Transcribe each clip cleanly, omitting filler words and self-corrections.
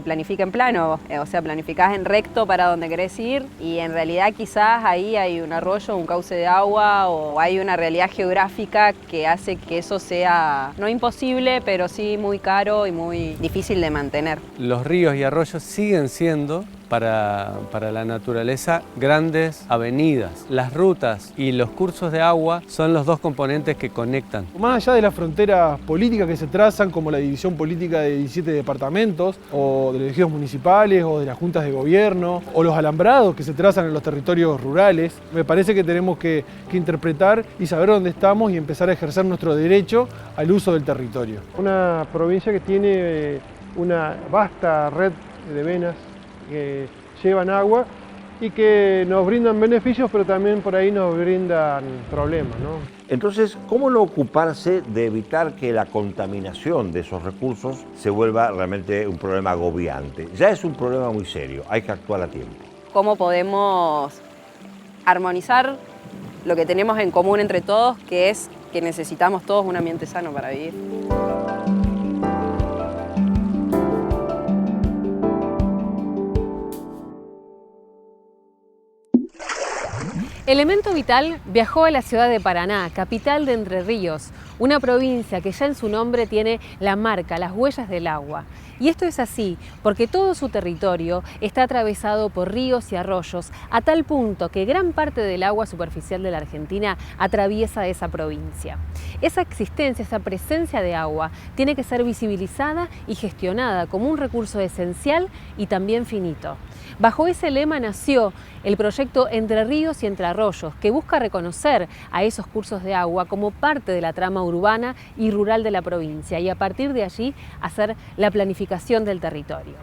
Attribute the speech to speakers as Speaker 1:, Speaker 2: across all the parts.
Speaker 1: planifica en plano, o sea, planificás en recto para donde querés ir y en realidad quizás ahí hay un arroyo, un cauce de agua o hay una realidad geográfica que hace que eso sea no imposible, pero sí muy caro y muy difícil de mantener.
Speaker 2: Los ríos y arroyos siguen siendo para la naturaleza grandes avenidas. Las rutas y los cursos de agua son los dos componentes que conectan.
Speaker 3: Más allá de las fronteras políticas que se trazan, como la división política de 17 departamentos, o de los ejidos municipales, o de las juntas de gobierno, o los alambrados que se trazan en los territorios rurales, me parece que tenemos que interpretar y saber dónde estamos y empezar a ejercer nuestro derecho al uso del territorio. Una provincia que tiene una vasta red de venas que llevan agua y que nos brindan beneficios, pero también por ahí nos brindan problemas, ¿no?
Speaker 4: Entonces, ¿cómo no ocuparse de evitar que la contaminación de esos recursos se vuelva realmente un problema agobiante? Ya es un problema muy serio, hay que actuar a tiempo.
Speaker 1: ¿Cómo podemos armonizar lo que tenemos en común entre todos, que es que necesitamos todos un ambiente sano para vivir?
Speaker 5: Elemento Vital viajó a la ciudad de Paraná, capital de Entre Ríos, una provincia que ya en su nombre tiene la marca, las huellas del agua. Y esto es así porque todo su territorio está atravesado por ríos y arroyos, a tal punto que gran parte del agua superficial de la Argentina atraviesa esa provincia. Esa existencia, esa presencia de agua, tiene que ser visibilizada y gestionada como un recurso esencial y también finito. Bajo ese lema nació el proyecto Entre Ríos y Entre Arroyos, que busca reconocer a esos cursos de agua como parte de la trama urbana y rural de la provincia y a partir de allí hacer la planificación del territorio.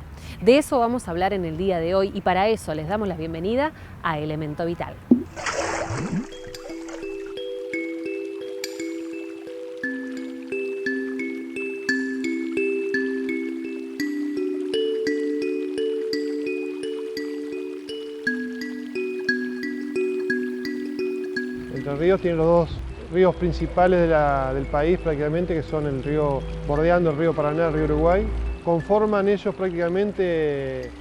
Speaker 5: De eso vamos a hablar en el día de hoy y para eso les damos la bienvenida a Elemento Vital.
Speaker 3: Entre Ríos tiene los dos ríos principales del país prácticamente, que son el río, bordeando el río Paraná, el río Uruguay. Conforman ellos prácticamente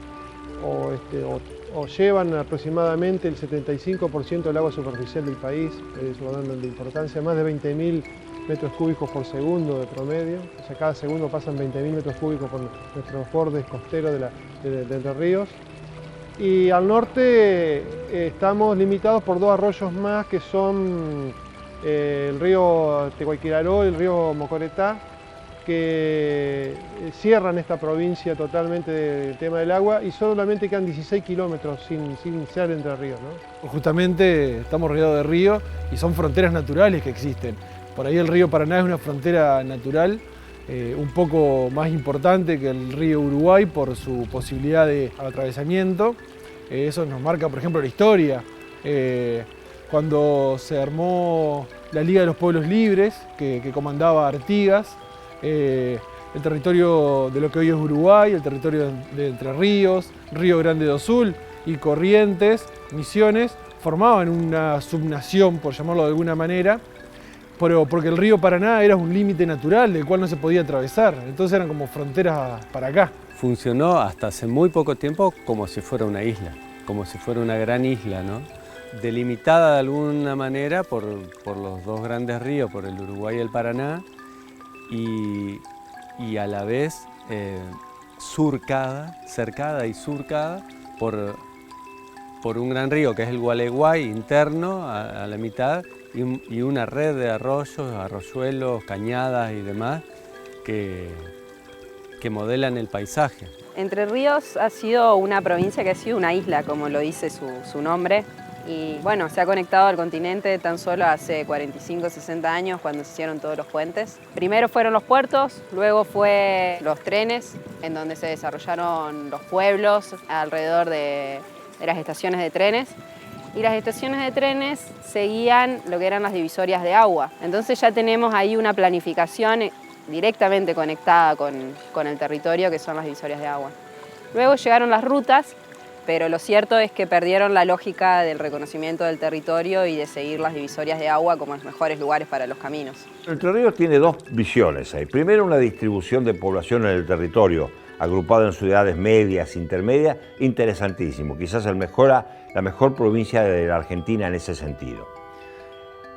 Speaker 3: o llevan aproximadamente el 75% del agua superficial del país, eso dando de importancia, más de 20.000 metros cúbicos por segundo de promedio. O sea, cada segundo pasan 20.000 metros cúbicos por nuestros bordes costeros de Entre Ríos. Y al norte estamos limitados por dos arroyos más que son el río Tehuayquiraró y el río Mocoretá, que cierran esta provincia totalmente del tema del agua y solamente quedan 16 kilómetros sin ser Entre Ríos, ¿no? Justamente estamos rodeados de ríos y son fronteras naturales que existen. Por ahí el río Paraná es una frontera natural un poco más importante que el río Uruguay por su posibilidad de atravesamiento. Eso nos marca, por ejemplo, la historia. Cuando se armó la Liga de los Pueblos Libres, que comandaba Artigas, el territorio de lo que hoy es Uruguay, el territorio de Entre Ríos, Río Grande do Sul y Corrientes, Misiones, formaban una subnación, por llamarlo de alguna manera, pero porque el río Paraná era un límite natural del cual no se podía atravesar, entonces eran como fronteras para acá.
Speaker 2: Funcionó hasta hace muy poco tiempo como si fuera una isla, como si fuera una gran isla, ¿no? Delimitada de alguna manera por los dos grandes ríos, por el Uruguay y el Paraná, y a la vez cercada y surcada por un gran río que es el Gualeguay interno a la mitad y una red de arroyos, arroyuelos, cañadas y demás que modelan el paisaje.
Speaker 1: Entre Ríos ha sido una provincia que ha sido una isla, como lo dice su nombre. Y bueno, se ha conectado al continente tan solo hace 45, 60 años cuando se hicieron todos los puentes. Primero fueron los puertos, luego fue los trenes, en donde se desarrollaron los pueblos alrededor de las estaciones de trenes. Y las estaciones de trenes seguían lo que eran las divisorias de agua. Entonces ya tenemos ahí una planificación directamente conectada con el territorio, que son las divisorias de agua. Luego llegaron las rutas, pero lo cierto es que perdieron la lógica del reconocimiento del territorio y de seguir las divisorias de agua como los mejores lugares para los caminos.
Speaker 4: Entre Ríos tiene dos visiones ahí. Primero, una distribución de población en el territorio agrupado en ciudades medias, intermedias, interesantísimo. Quizás la mejor provincia de la Argentina en ese sentido.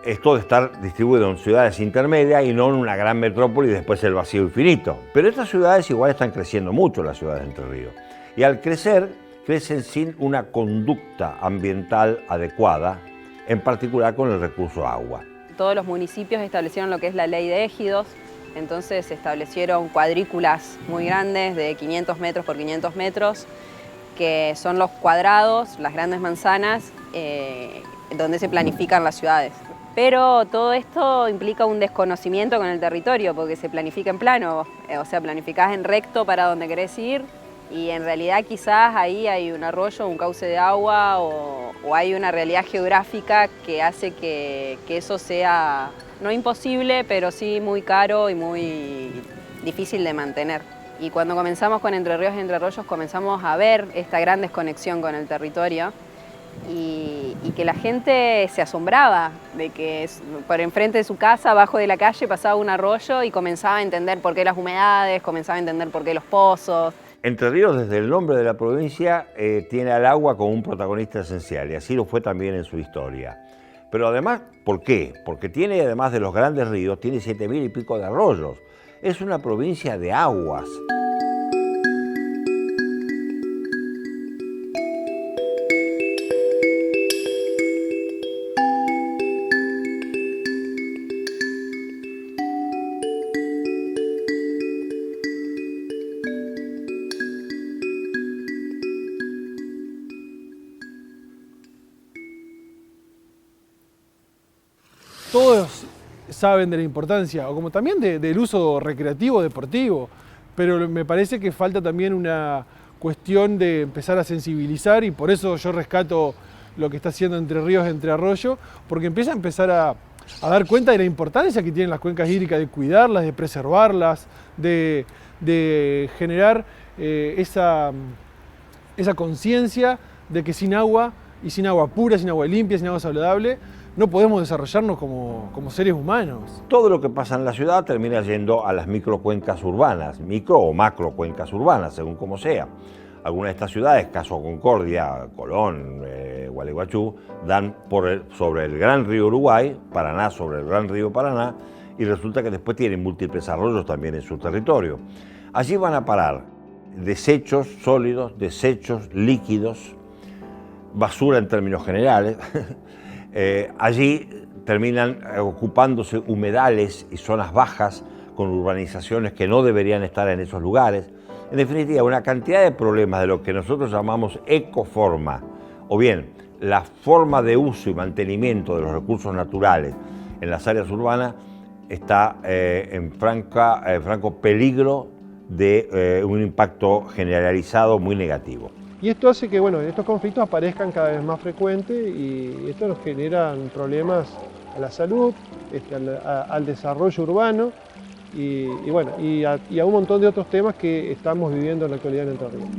Speaker 4: Esto de estar distribuido en ciudades intermedias y no en una gran metrópoli y después el vacío infinito. Pero estas ciudades igual están creciendo mucho, las ciudades de Entre Ríos. Y al crecer, crecen sin una conducta ambiental adecuada, en particular con el recurso agua.
Speaker 1: Todos los municipios establecieron lo que es la ley de ejidos, entonces se establecieron cuadrículas muy grandes de 500 metros por 500 metros, que son los cuadrados, las grandes manzanas, donde se planifican las ciudades. Pero todo esto implica un desconocimiento con el territorio, porque se planifica en plano, o sea, planificás en recto para donde querés ir, y en realidad quizás ahí hay un arroyo, un cauce de agua, o hay una realidad geográfica que hace que eso sea, no imposible, pero sí muy caro y muy difícil de mantener. Y cuando comenzamos con Entre Ríos y Entre Arroyos comenzamos a ver esta gran desconexión con el territorio, y que la gente se asombraba de que por enfrente de su casa, abajo de la calle, pasaba un arroyo y comenzaba a entender por qué las humedades, comenzaba a entender por qué los pozos.
Speaker 4: Entre Ríos, desde el nombre de la provincia, tiene al agua como un protagonista esencial, y así lo fue también en su historia. Pero además, ¿por qué? Porque tiene, además de los grandes ríos, tiene 7.000 y pico de arroyos. Es una provincia de aguas.
Speaker 3: Todos saben de la importancia, o como también del uso recreativo, deportivo, pero me parece que falta también una cuestión de empezar a sensibilizar, y por eso yo rescato lo que está haciendo Entre Ríos, Entre Arroyos, porque empieza a dar cuenta de la importancia que tienen las cuencas hídricas, de cuidarlas, de preservarlas, de generar esa conciencia de que sin agua, y sin agua pura, sin agua limpia, sin agua saludable, no podemos desarrollarnos como seres humanos.
Speaker 4: Todo lo que pasa en la ciudad termina yendo a las microcuencas urbanas, micro o macrocuencas urbanas, según como sea. Algunas de estas ciudades, caso Concordia, Colón, Gualeguaychú, dan sobre el gran río Uruguay, Paraná sobre el gran río Paraná, y resulta que después tienen múltiples arroyos también en su territorio. Allí van a parar desechos sólidos, desechos líquidos, basura en términos generales. Allí terminan ocupándose humedales y zonas bajas con urbanizaciones que no deberían estar en esos lugares. En definitiva, una cantidad de problemas de lo que nosotros llamamos ecoforma, o bien la forma de uso y mantenimiento de los recursos naturales en las áreas urbanas, está en franco peligro de un impacto generalizado muy negativo.
Speaker 3: Y esto hace que estos conflictos aparezcan cada vez más frecuentes, y esto nos genera problemas a la salud, al desarrollo urbano y a un montón de otros temas que estamos viviendo en la actualidad en Entre Ríos.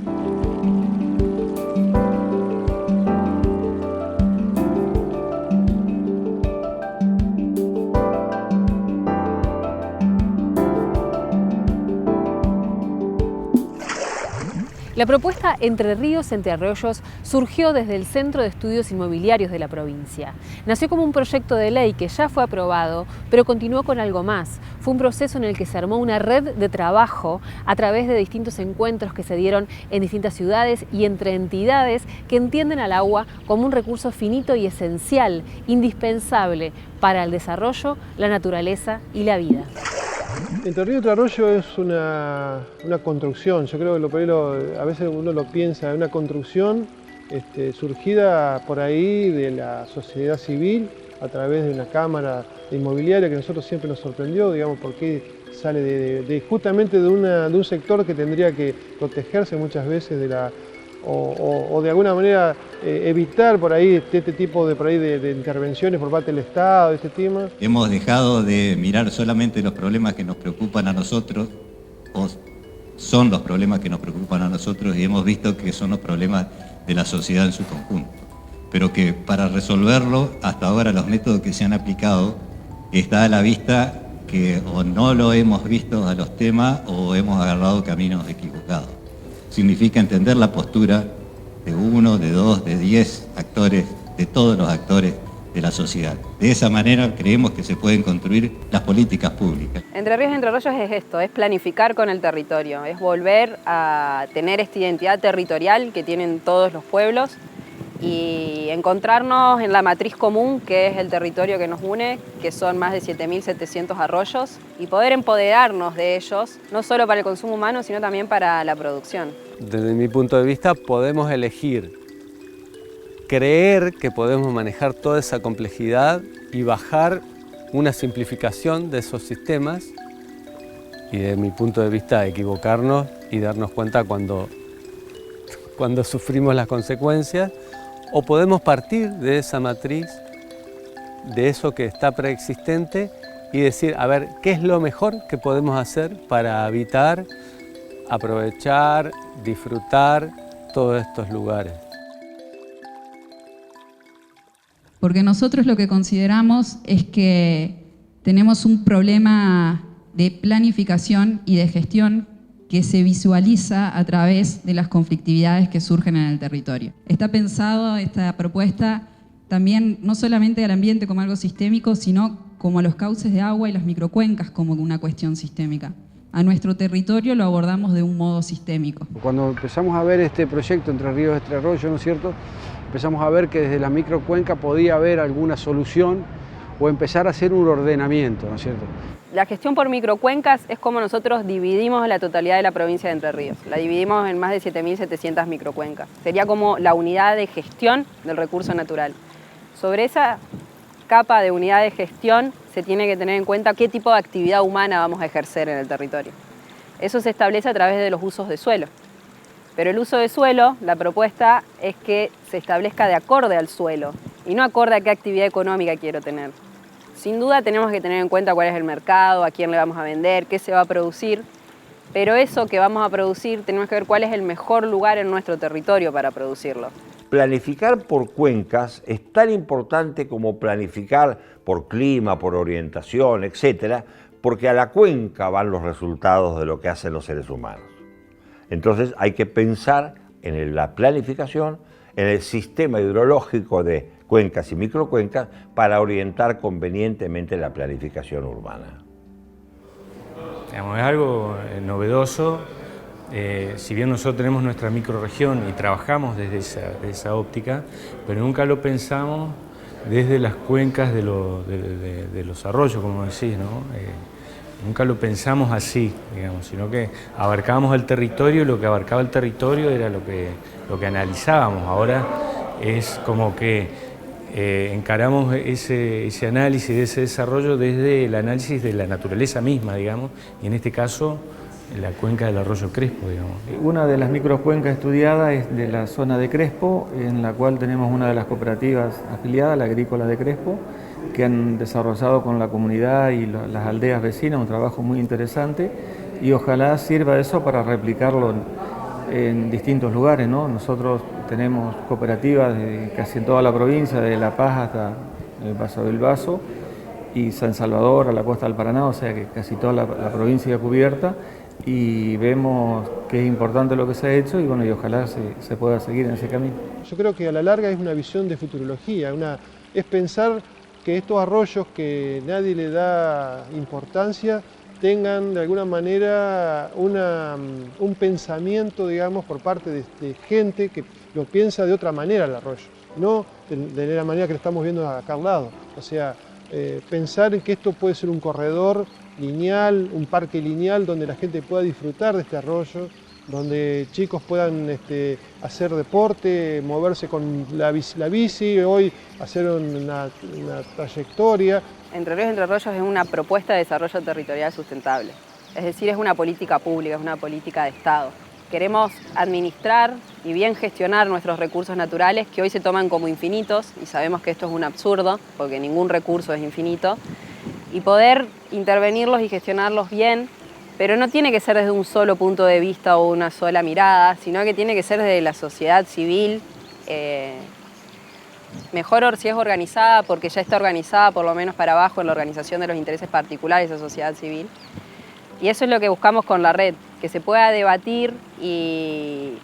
Speaker 5: La propuesta Entre Ríos, Entre Arroyos surgió desde el Centro de Estudios Inmobiliarios de la provincia. Nació como un proyecto de ley que ya fue aprobado, pero continuó con algo más. Fue un proceso en el que se armó una red de trabajo a través de distintos encuentros que se dieron en distintas ciudades y entre entidades que entienden al agua como un recurso finito y esencial, indispensable para el desarrollo, la naturaleza y la vida.
Speaker 3: Entre Ríos, Entre Arroyos es una construcción. Yo creo que a veces uno lo piensa, es una construcción surgida por ahí de la sociedad civil a través de una cámara inmobiliaria que a nosotros siempre nos sorprendió, digamos, porque sale justamente de un sector que tendría que protegerse muchas veces o de alguna manera evitar por ahí este tipo de intervenciones por parte del Estado, este tema.
Speaker 6: Hemos dejado de mirar solamente los problemas que nos preocupan a nosotros, o son los problemas que nos preocupan a nosotros, y hemos visto que son los problemas de la sociedad en su conjunto. Pero que para resolverlo, hasta ahora los métodos que se han aplicado, está a la vista que o no lo hemos visto a los temas o hemos agarrado caminos equivocados. significa entender la postura de 1, de 2, de 10 actores, de todos los actores de la sociedad. De esa manera creemos que se pueden construir las políticas públicas.
Speaker 1: Entre Ríos y Entre Arroyos es esto, es planificar con el territorio, es volver a tener esta identidad territorial que tienen todos los pueblos y encontrarnos en la matriz común que es el territorio que nos une, que son más de 7.700 arroyos, y poder empoderarnos de ellos, no solo para el consumo humano, sino también para la producción.
Speaker 2: Desde mi punto de vista podemos elegir creer que podemos manejar toda esa complejidad y bajar una simplificación de esos sistemas y desde mi punto de vista equivocarnos y darnos cuenta cuando sufrimos las consecuencias, o podemos partir de esa matriz, de eso que está preexistente y decir, a ver, ¿qué es lo mejor que podemos hacer para habitar, aprovechar, disfrutar todos estos lugares?
Speaker 7: Porque nosotros lo que consideramos es que tenemos un problema de planificación y de gestión que se visualiza a través de las conflictividades que surgen en el territorio. Está pensado esta propuesta también no solamente al ambiente como algo sistémico, sino como los cauces de agua y las microcuencas como una cuestión sistémica. A nuestro territorio lo abordamos de un modo sistémico.
Speaker 8: Cuando empezamos a ver este proyecto Entre Ríos y Entre Arroyos, ¿no es cierto?, empezamos a ver que desde la microcuenca podía haber alguna solución o empezar a hacer un ordenamiento, ¿no es cierto?
Speaker 1: La gestión por microcuencas es como nosotros dividimos la totalidad de la provincia de Entre Ríos. La dividimos en más de 7.700 microcuencas. Sería como la unidad de gestión del recurso natural. Sobre esa capa de unidad de gestión se tiene que tener en cuenta qué tipo de actividad humana vamos a ejercer en el territorio. Eso se establece a través de los usos de suelo. Pero el uso de suelo, la propuesta es que se establezca de acorde al suelo y no acorde a qué actividad económica quiero tener. Sin duda tenemos que tener en cuenta cuál es el mercado, a quién le vamos a vender, qué se va a producir, pero eso que vamos a producir tenemos que ver cuál es el mejor lugar en nuestro territorio para producirlo.
Speaker 4: Planificar por cuencas es tan importante como planificar por clima, por orientación, etcétera, porque a la cuenca van los resultados de lo que hacen los seres humanos. Entonces hay que pensar en la planificación, en el sistema hidrológico de cuencas y microcuencas para orientar convenientemente la planificación urbana.
Speaker 9: Es algo novedoso, si bien nosotros tenemos nuestra microrregión y trabajamos desde esa óptica, pero nunca lo pensamos desde las cuencas de los arroyos, como decís, ¿no? Nunca lo pensamos así, digamos, sino que abarcábamos el territorio y lo que abarcaba el territorio era lo que analizábamos. Ahora es como que encaramos ese análisis de ese desarrollo desde el análisis de la naturaleza misma, digamos, y en este caso la cuenca del arroyo Crespo, digamos.
Speaker 10: Una de las microcuencas estudiadas es de la zona de Crespo, en la cual tenemos una de las cooperativas afiliadas, la Agrícola de Crespo, que han desarrollado con la comunidad y las aldeas vecinas un trabajo muy interesante y ojalá sirva eso para replicarlo en distintos lugares, ¿no? Nosotros tenemos cooperativas de casi en toda la provincia, de La Paz hasta el Paso del Vaso y San Salvador, a la costa del Paraná, o sea que casi toda la provincia cubierta, y vemos que es importante lo que se ha hecho y bueno, y ojalá se pueda seguir en ese camino.
Speaker 3: Yo creo que a la larga es una visión de futurología, es pensar que estos arroyos que nadie le da importancia tengan de alguna manera un pensamiento, digamos, por parte de gente que lo piensa de otra manera el arroyo, no de la manera que lo estamos viendo acá al lado. O sea, pensar en que esto puede ser un corredor lineal, un parque lineal donde la gente pueda disfrutar de este arroyo, donde chicos puedan hacer deporte, moverse con la bici, hoy hacer una trayectoria.
Speaker 1: Entre Ríos y Entre Arroyos es una propuesta de desarrollo territorial sustentable, es decir, es una política pública, es una política de Estado. Queremos administrar y bien gestionar nuestros recursos naturales que hoy se toman como infinitos y sabemos que esto es un absurdo porque ningún recurso es infinito y poder intervenirlos y gestionarlos bien, pero no tiene que ser desde un solo punto de vista o una sola mirada, sino que tiene que ser desde la sociedad civil, mejor si es organizada, porque ya está organizada por lo menos para abajo en la organización de los intereses particulares de esa sociedad civil, Y eso es lo que buscamos con la red, que se pueda debatir y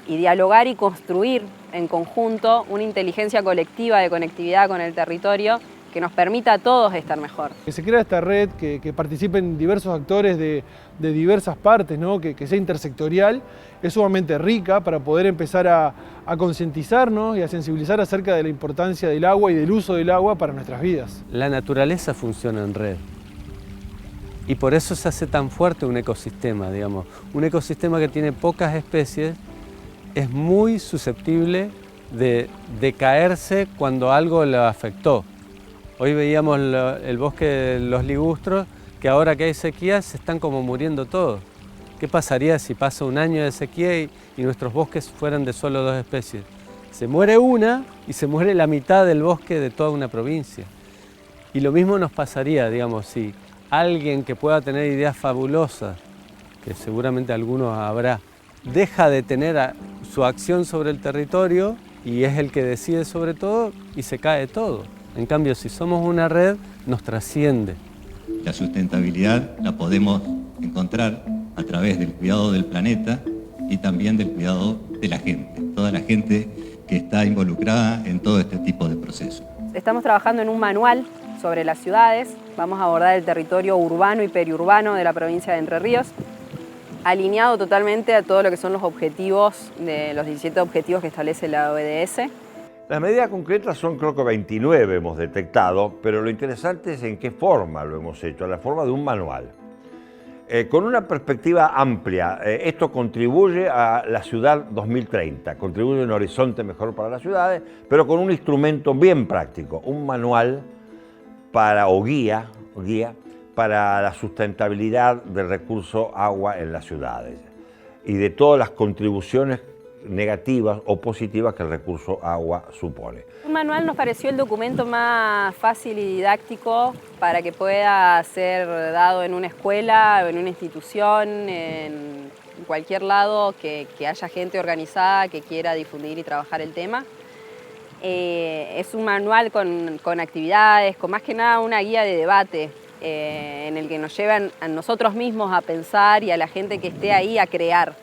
Speaker 1: dialogar y construir en conjunto una inteligencia colectiva de conectividad con el territorio que nos permita a todos estar mejor.
Speaker 3: Que se crea esta red, que participen diversos actores de diversas partes, ¿no? que sea intersectorial, es sumamente rica para poder empezar a concientizarnos y a sensibilizar acerca de la importancia del agua y del uso del agua para nuestras vidas.
Speaker 2: La naturaleza funciona en red y por eso se hace tan fuerte un ecosistema, digamos. Un ecosistema que tiene pocas especies es muy susceptible de caerse cuando algo lo afectó. Hoy veíamos el bosque de los ligustros, que ahora que hay sequía se están como muriendo todos. ¿Qué pasaría si pasa un año de sequía y nuestros bosques fueran de solo 2 especies? Se muere una y se muere la mitad del bosque de toda una provincia. Y lo mismo nos pasaría, digamos, si alguien que pueda tener ideas fabulosas, que seguramente algunos habrá, deja de tener su acción sobre el territorio y es el que decide sobre todo y se cae todo. En cambio, si somos una red, nos trasciende.
Speaker 6: La sustentabilidad la podemos encontrar a través del cuidado del planeta y también del cuidado de la gente, toda la gente que está involucrada en todo este tipo de procesos.
Speaker 1: Estamos trabajando en un manual sobre las ciudades, vamos a abordar el territorio urbano y periurbano de la provincia de Entre Ríos, alineado totalmente a todo lo que son los objetivos, de los 17 objetivos que establece la ODS.
Speaker 4: Las medidas concretas son, creo que 29 hemos detectado, pero lo interesante es en qué forma lo hemos hecho, en la forma de un manual. Con una perspectiva amplia, esto contribuye a la ciudad 2030, contribuye a un horizonte mejor para las ciudades, pero con un instrumento bien práctico, un manual o guía para la sustentabilidad del recurso agua en las ciudades y de todas las contribuciones negativas o positivas que el recurso agua supone.
Speaker 1: Un manual nos pareció el documento más fácil y didáctico para que pueda ser dado en una escuela, en una institución, en cualquier lado que haya gente organizada que quiera difundir y trabajar el tema. Es un manual con actividades, con más que nada una guía de debate en el que nos llevan a nosotros mismos a pensar y a la gente que esté ahí a crear.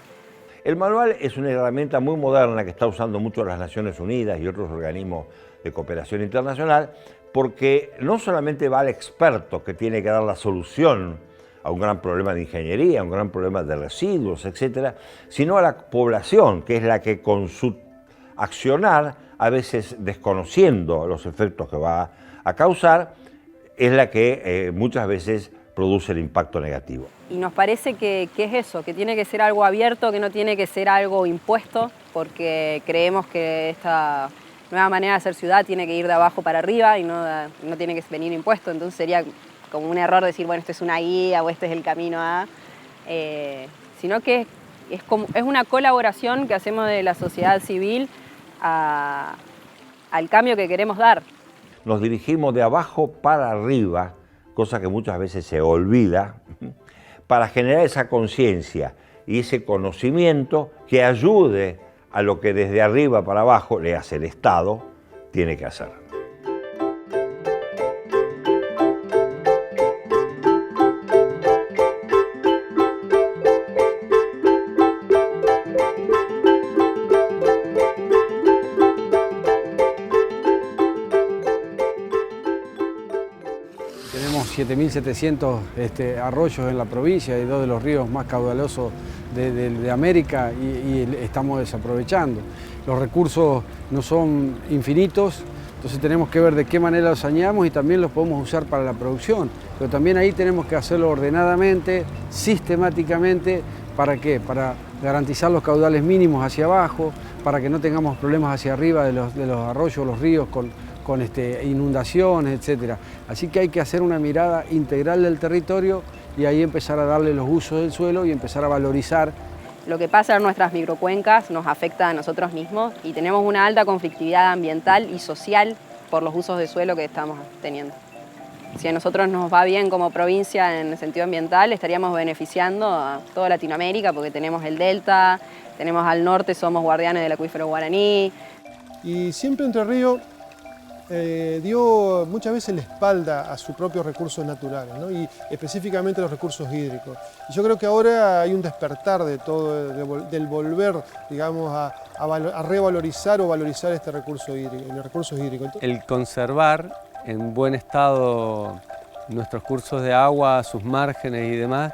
Speaker 4: El manual es una herramienta muy moderna que está usando mucho las Naciones Unidas y otros organismos de cooperación internacional porque no solamente va al experto que tiene que dar la solución a un gran problema de ingeniería, a un gran problema de residuos, etcétera, sino a la población, que es la que con su accionar, a veces desconociendo los efectos que va a causar, es la que muchas veces produce el impacto negativo.
Speaker 1: Y nos parece que es eso, que tiene que ser algo abierto, que no tiene que ser algo impuesto, porque creemos que esta nueva manera de hacer ciudad tiene que ir de abajo para arriba y no tiene que venir impuesto, entonces sería como un error decir, bueno, esto es una guía o este es el camino a... sino que es una colaboración que hacemos de la sociedad civil al cambio que queremos dar.
Speaker 4: Nos dirigimos de abajo para arriba, cosa que muchas veces se olvida, para generar esa conciencia y ese conocimiento que ayude a lo que desde arriba para abajo, le hace el Estado, tiene que hacer.
Speaker 8: Tenemos 7.700 arroyos en la provincia y 2 de los ríos más caudalosos de América y estamos desaprovechando. Los recursos no son infinitos, entonces tenemos que ver de qué manera los saneamos y también los podemos usar para la producción. Pero también ahí tenemos que hacerlo ordenadamente, sistemáticamente. ¿Para qué? Para garantizar los caudales mínimos hacia abajo, para que no tengamos problemas hacia arriba de los arroyos, los ríos con inundaciones, etc. Así que hay que hacer una mirada integral del territorio y ahí empezar a darle los usos del suelo y empezar a valorizar.
Speaker 1: Lo que pasa en nuestras microcuencas nos afecta a nosotros mismos y tenemos una alta conflictividad ambiental y social por los usos de suelo que estamos teniendo. Si a nosotros nos va bien como provincia en el sentido ambiental, estaríamos beneficiando a toda Latinoamérica porque tenemos el delta, tenemos al norte, somos guardianes del acuífero guaraní.
Speaker 3: Y siempre Entre Ríos dio muchas veces la espalda a sus propios recursos naturales, ¿no? Y específicamente los recursos hídricos. Y yo creo que ahora hay un despertar de todo, del volver, digamos, a revalorizar o valorizar este recurso hídrico, los recursos hídricos.
Speaker 2: El conservar en buen estado nuestros cursos de agua, sus márgenes y demás,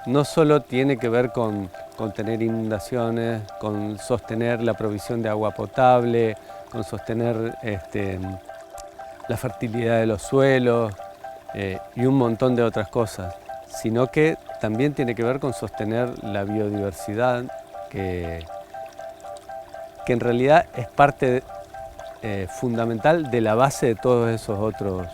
Speaker 2: no solo tiene que ver con contener inundaciones, con sostener la provisión de agua potable, con sostener la fertilidad de los suelos y un montón de otras cosas, sino que también tiene que ver con sostener la biodiversidad, que en realidad es parte fundamental de la base de todos esos otros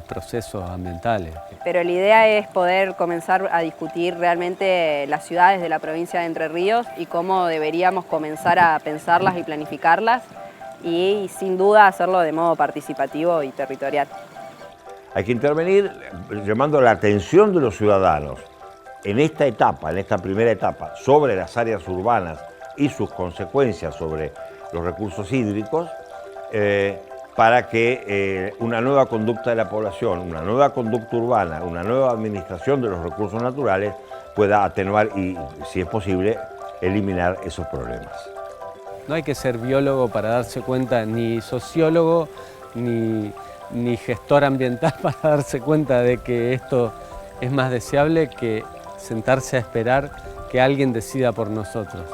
Speaker 2: procesos ambientales.
Speaker 1: Pero la idea es poder comenzar a discutir realmente las ciudades de la provincia de Entre Ríos y cómo deberíamos comenzar a pensarlas y planificarlas y sin duda hacerlo de modo participativo y territorial.
Speaker 4: Hay que intervenir llamando la atención de los ciudadanos en esta etapa, en esta primera etapa, sobre las áreas urbanas y sus consecuencias sobre los recursos hídricos, para que una nueva conducta de la población, una nueva conducta urbana, una nueva administración de los recursos naturales pueda atenuar y, si es posible, eliminar esos problemas.
Speaker 2: No hay que ser biólogo para darse cuenta, ni sociólogo, ni gestor ambiental para darse cuenta de que esto es más deseable que sentarse a esperar que alguien decida por nosotros.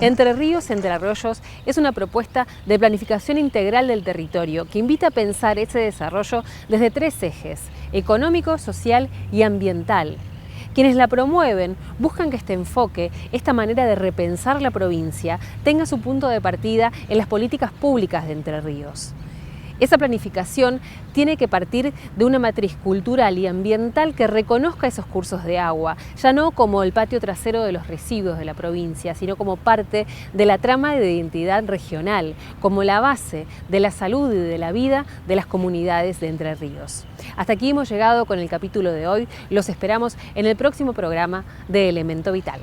Speaker 5: Entre Ríos, Entre Arroyos es una propuesta de planificación integral del territorio que invita a pensar ese desarrollo desde 3 ejes: económico, social y ambiental. Quienes la promueven buscan que este enfoque, esta manera de repensar la provincia, tenga su punto de partida en las políticas públicas de Entre Ríos. Esa planificación tiene que partir de una matriz cultural y ambiental que reconozca esos cursos de agua, ya no como el patio trasero de los residuos de la provincia, sino como parte de la trama de identidad regional, como la base de la salud y de la vida de las comunidades de Entre Ríos. Hasta aquí hemos llegado con el capítulo de hoy. Los esperamos en el próximo programa de Elemento Vital.